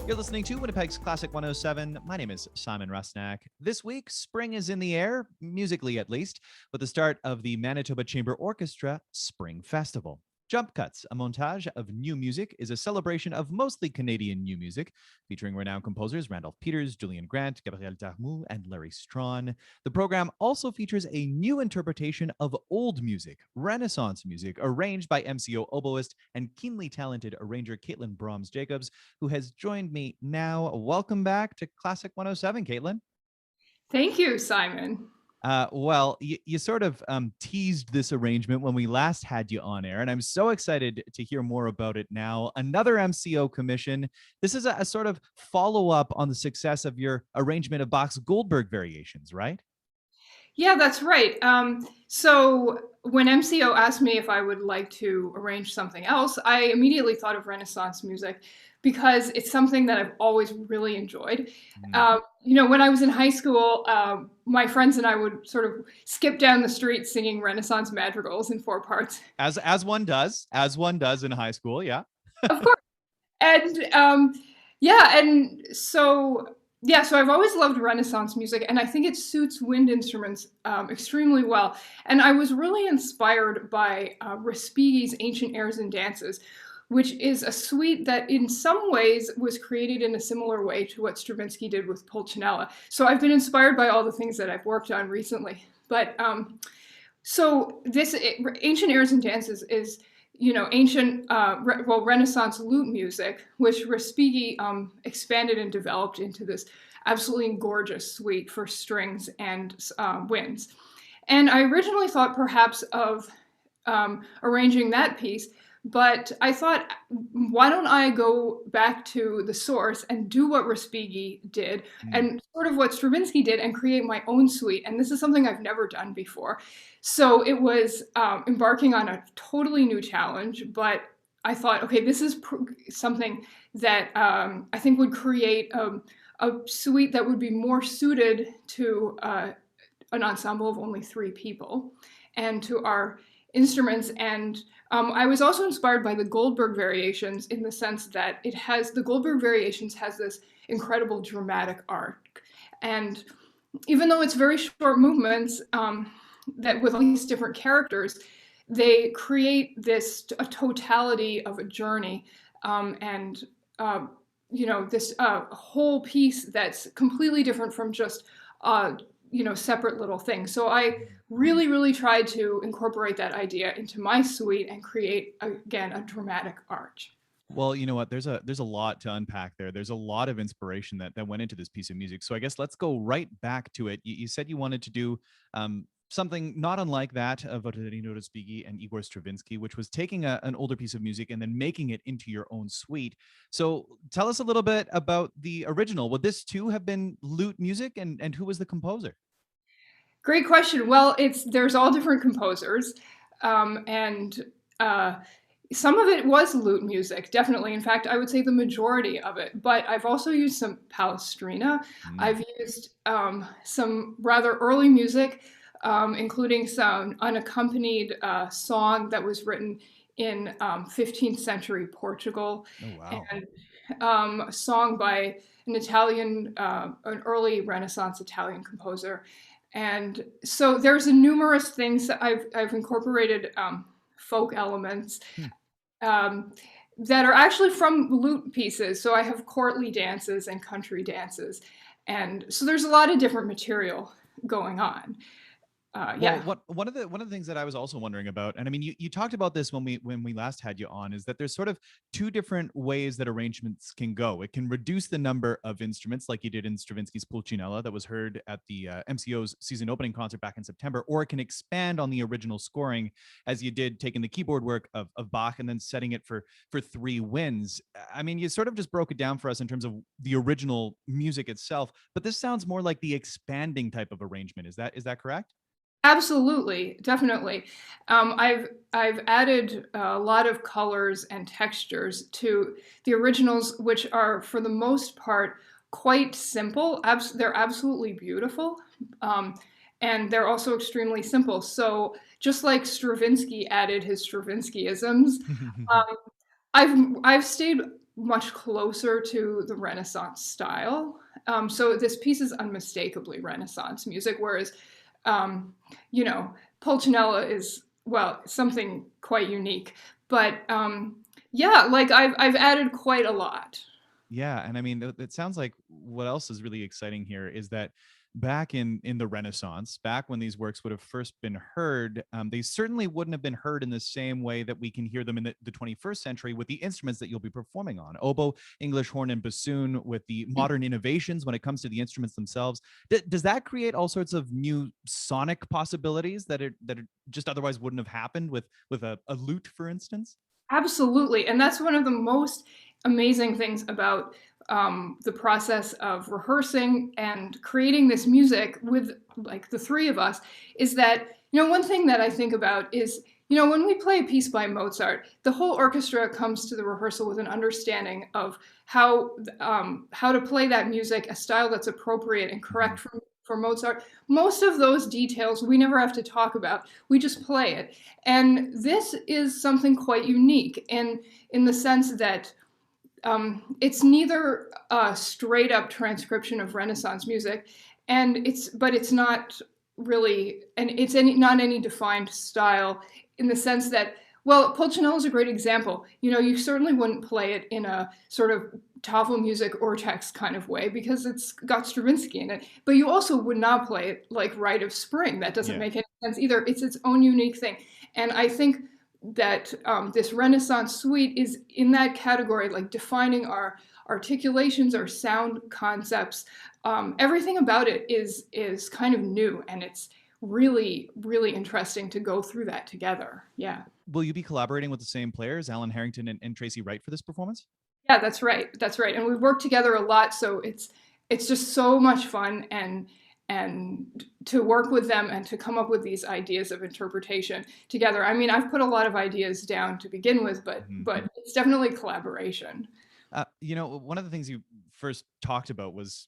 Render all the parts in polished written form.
You're listening to Winnipeg's Classic 107. My name is Simon Rusnak. This week, spring is in the air, musically at least, with the start of the Manitoba Chamber Orchestra Spring Festival. Jump Cuts, a montage of new music, is a celebration of mostly Canadian new music, featuring renowned composers Randolph Peters, Julian Grant, Gabriel Darmou, and Larry Strawn. The program also features a new interpretation of old music, Renaissance music, arranged by MCO oboist and keenly talented arranger Caitlin Broms-Jacobs, who has joined me now. Welcome back to Classic 107, Caitlin. Thank you, Simon. You sort of teased this arrangement when we last had you on air, and I'm so excited to hear more about it now. Another MCO commission. This is a sort of follow-up on the success of your arrangement of Bach's Goldberg variations, right? Yeah, that's right. So when MCO asked me if I would like to arrange something else, I immediately thought of Renaissance music because it's something that I've always really enjoyed. When I was in high school, my friends and I would sort of skip down the street singing Renaissance madrigals in four parts. As one does in high school, yeah. Of course. So I've always loved Renaissance music, and I think it suits wind instruments extremely well. And I was really inspired by Respighi's Ancient Airs and Dances, which is a suite that in some ways was created in a similar way to what Stravinsky did with Pulcinella. So I've been inspired by all the things that I've worked on recently. But Ancient Airs and Dances is Renaissance lute music, which Respighi expanded and developed into this absolutely gorgeous suite for strings and winds. And I originally thought perhaps of arranging that piece, but I thought, why don't I go back to the source and do what Respighi did and sort of what Stravinsky did and create my own suite. And this is something I've never done before. So it was embarking on a totally new challenge, but I thought, okay, this is something that I think would create a suite that would be more suited to an ensemble of only 3 people and to our instruments. And I was also inspired by the Goldberg variations in the sense that the Goldberg variations has this incredible dramatic arc. And even though it's very short movements, that with all these different characters, they create a totality of a journey, this whole piece that's completely different from just separate little things. So I really, really tried to incorporate that idea into my suite and create, again, a dramatic arch. Well, you know what? There's a lot to unpack there. There's a lot of inspiration that went into this piece of music. So I guess let's go right back to it. You said you wanted to do something not unlike that of Ottorino Respighi and Igor Stravinsky, which was taking an older piece of music and then making it into your own suite. So tell us a little bit about the original. Would this too have been lute music, and who was the composer? Great question. Well, there's all different composers, and some of it was lute music, definitely. In fact, I would say the majority of it. But I've also used some Palestrina. I've used some rather early music, including some unaccompanied song that was written in 15th century Portugal. Oh, wow. And a song by an early Renaissance Italian composer. And so there's numerous things that I've incorporated folk elements that are actually from lute pieces. So I have courtly dances and country dances. And so there's a lot of different material going on. One of the things that I was also wondering about, and I mean, you talked about this when we last had you on, is that there's sort of 2 different ways that arrangements can go. It can reduce the number of instruments, like you did in Stravinsky's Pulcinella that was heard at the MCO's season opening concert back in September, or it can expand on the original scoring, as you did, taking the keyboard work of Bach and then setting it for 3 winds. I mean, you sort of just broke it down for us in terms of the original music itself, but this sounds more like the expanding type of arrangement. Is that correct? Absolutely, definitely. I've added a lot of colors and textures to the originals, which are for the most part quite simple. They're absolutely beautiful, and they're also extremely simple. So just like Stravinsky added his Stravinskyisms, I've stayed much closer to the Renaissance style. So this piece is unmistakably Renaissance music, whereas, you know, Pulcinella is, well, something quite unique. But yeah, like I've added quite a lot. Yeah, and I mean, it sounds like what else is really exciting here is that back in the Renaissance, back when these works would have first been heard, they certainly wouldn't have been heard in the same way that we can hear them in the 21st century with the instruments that you'll be performing on: oboe, English horn, and bassoon. With the modern innovations when it comes to the instruments themselves, does that create all sorts of new sonic possibilities that just otherwise wouldn't have happened with a lute, for instance? Absolutely. And that's one of the most amazing things about the process of rehearsing and creating this music with like the three of us is that, you know, one thing that I think about is, you know, when we play a piece by Mozart, the whole orchestra comes to the rehearsal with an understanding of how to play that music, a style that's appropriate and correct for Mozart. Most of those details we never have to talk about. We just play it. And this is something quite unique in the sense that it's neither a straight up transcription of Renaissance music, but it's not really, and it's not any defined style in the sense that, well, Pulcinella is a great example. You know, you certainly wouldn't play it in a sort of Tafelmusik or text kind of way because it's got Stravinsky in it. But you also would not play it like Rite of Spring. That doesn't Yeah. make any sense either. It's its own unique thing. And I think that this Renaissance suite is in that category, like defining our articulations, our sound concepts. Everything about it is kind of new, and it's really, really interesting to go through that together. Yeah. Will you be collaborating with the same players, Alan Harrington and Tracy Wright, for this performance? Yeah, that's right. That's right. And we work together a lot, so it's just so much fun and to work with them and to come up with these ideas of interpretation together. I mean, I've put a lot of ideas down to begin with, but it's definitely collaboration. You know, one of the things you first talked about was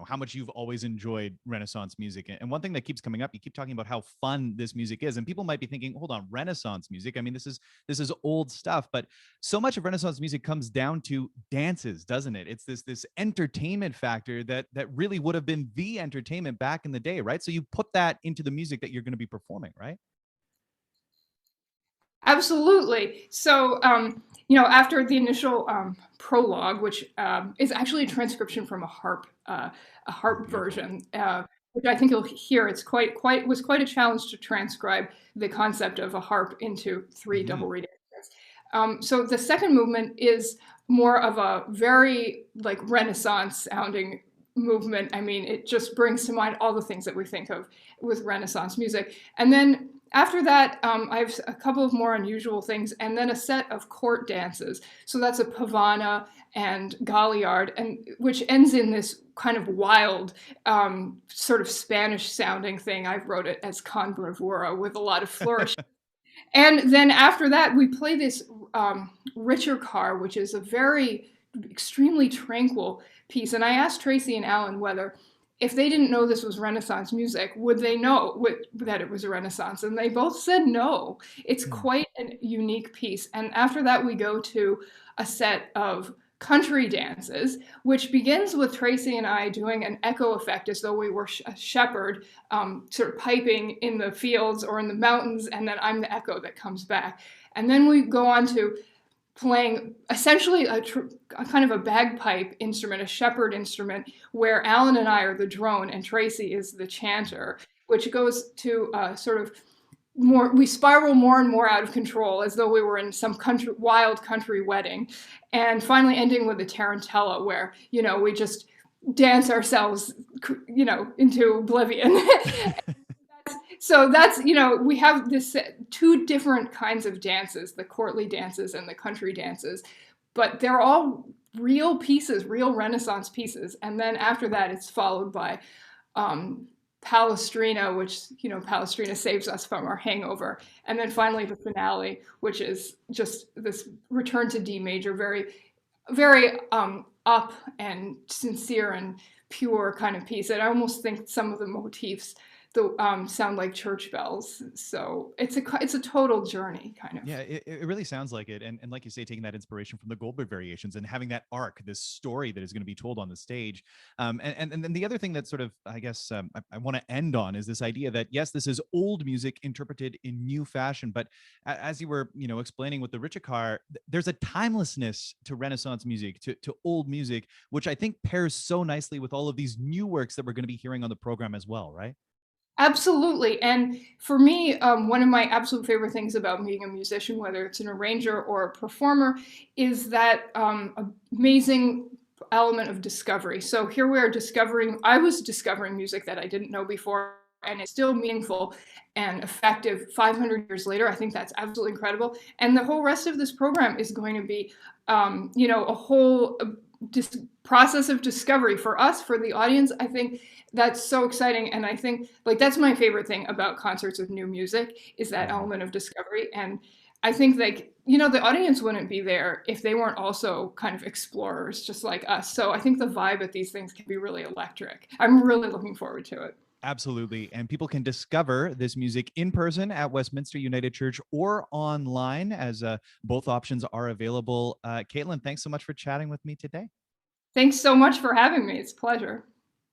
how much you've always enjoyed Renaissance music, and one thing that keeps coming up, you keep talking about how fun this music is, and people might be thinking, hold on, Renaissance music? I mean, this is old stuff, but so much of Renaissance music comes down to dances, doesn't it? It's this entertainment factor that really would have been the entertainment back in the day, right? So you put that into the music that you're going to be performing, right? Absolutely. So, you know, after the initial prologue, which is actually a transcription from a Oh, harp beautiful. version, which I think you'll hear, it's quite was quite a challenge to transcribe the concept of a harp into three Hmm. double reed instruments. So the second movement is more of a very like Renaissance sounding movement. I mean, it just brings to mind all the things that we think of with Renaissance music. And then after that, I have a couple of more unusual things, and then a set of court dances. So that's a pavana and galliard, and which ends in this kind of wild, sort of Spanish-sounding thing. I wrote it as con bravura with a lot of flourish. And then after that, we play this Richer Car, which is a very extremely tranquil piece. And I asked Tracy and Alan whether, if they didn't know this was Renaissance music, would they know that it was a Renaissance? And they both said no. It's quite a unique piece. And after that, we go to a set of country dances, which begins with Tracy and I doing an echo effect as though we were a shepherd, sort of piping in the fields or in the mountains, and then I'm the echo that comes back. And then we go on to playing essentially a kind of a bagpipe instrument, a shepherd instrument, where Alan and I are the drone and Tracy is the chanter, which goes to sort of more, we spiral more and more out of control as though we were in some wild country wedding. And finally ending with a tarantella where, you know, we just dance ourselves, you know, into oblivion. So that's, you know, we have this two different kinds of dances, the courtly dances and the country dances, but they're all real pieces, real Renaissance pieces. And then after that, it's followed by Palestrina, which, you know, Palestrina saves us from our hangover. And then finally the finale, which is just this return to D major, very, very up and sincere and pure kind of piece. And I almost think some of the motifs the sound like church bells. So it's a total journey, kind of. Yeah, it really sounds like it. And like you say, taking that inspiration from the Goldberg variations and having that arc, this story that is going to be told on the stage. And then the other thing that sort of, I guess, I want to end on is this idea that, yes, this is old music interpreted in new fashion. But as you were, explaining with the Ritchikar, there's a timelessness to Renaissance music, to old music, which I think pairs so nicely with all of these new works that we're going to be hearing on the program as well, right? Absolutely. And for me, one of my absolute favorite things about being a musician, whether it's an arranger or a performer, is that amazing element of discovery. So here we are I was discovering music that I didn't know before, and it's still meaningful and effective 500 years later. I think that's absolutely incredible. And the whole rest of this program is going to be, a whole process of discovery for us, for the audience. I think that's so exciting, and I think like that's my favorite thing about concerts with new music is that Yeah. element of discovery. And I think like the audience wouldn't be there if they weren't also kind of explorers just like us. So I think the vibe at these things can be really electric. I'm really looking forward to it. Absolutely. And people can discover this music in person at Westminster United Church or online, as both options are available. Caitlin, thanks so much for chatting with me today. Thanks so much for having me. It's a pleasure.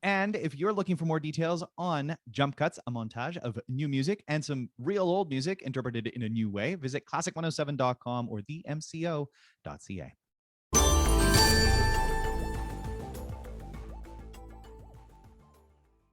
And if you're looking for more details on Jump Cuts, a montage of new music and some real old music interpreted in a new way, visit classic107.com or themco.ca.